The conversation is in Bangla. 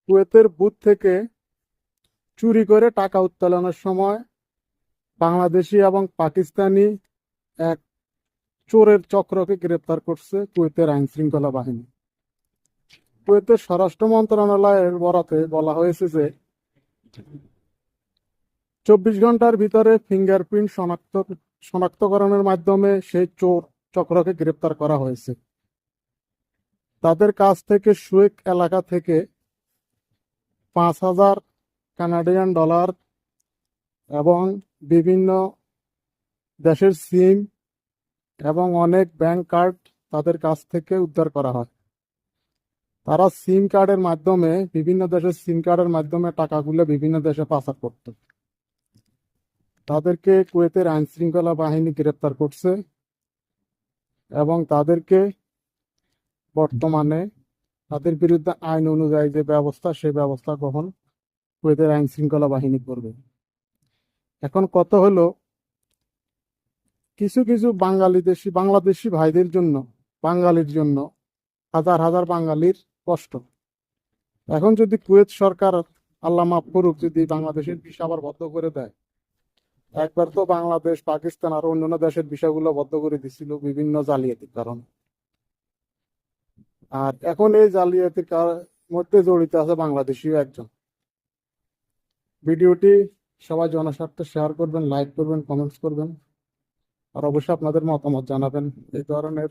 কুয়েতের বুথ থেকে চুরি করে টাকা উত্তোলনের সময় বাংলাদেশি এবং পাকিস্তানি এক চোরের চক্রকে গ্রেপ্তার করছে কুয়েতের আইন শৃঙ্খলা বাহিনী। কুয়েতের স্বরাষ্ট্র মন্ত্রণালয়ের বরাতে বলা হয়েছে যে 24 ঘন্টার ভিতরে ফিঙ্গারপ্রিন্ট শনাক্তকরণের মাধ্যমে সেই চোর চক্রকে গ্রেপ্তার করা হয়েছে। তাদের কাছ থেকে সুয়েক এলাকা থেকে 5,000 কানাডিয়ান ডলার এবং বিভিন্ন দেশের সিম এবং অনেক ব্যাংক কার্ড তাদের কাছ থেকে উদ্ধার করা হয়। তারা সিম কার্ডের মাধ্যমে বিভিন্ন দেশের সিম কার্ডের মাধ্যমে টাকাগুলো বিভিন্ন দেশে পাচার করত। তাদেরকে কুয়েতের আইন শৃঙ্খলা বাহিনী গ্রেপ্তার করছে এবং তাদেরকে বর্তমানে তাদের বিরুদ্ধে আইন অনুযায়ী যে ব্যবস্থা সেই ব্যবস্থা গ্রহণ কুয়েতের আইন শৃঙ্খলা বাহিনী করবে। এখন কথা হলো, কিছু কিছু বাংলাদেশি ভাইদের জন্য, বাঙালির জন্য, হাজার হাজার বাঙালির কষ্ট। এখন যদি কুয়েত সরকার, আল্লাহ মাফ করুক, যদি বাংলাদেশের ভিসা আবার বন্ধ করে দেয়, একবার তো বাংলাদেশ, পাকিস্তান আর অন্যান্য দেশের ভিসাগুলো বন্ধ করে দিছিল বিভিন্ন জালিয়াতির কারণে। আর এখন এই জালিয়াতির মধ্যে জড়িত আছে বাংলাদেশিও একজন। ভিডিওটি সবাই জনস্বার্থে শেয়ার করবেন, লাইক করবেন, কমেন্টস করবেন, আর অবশ্যই আপনাদের মতামত জানাবেন। এই ধরনের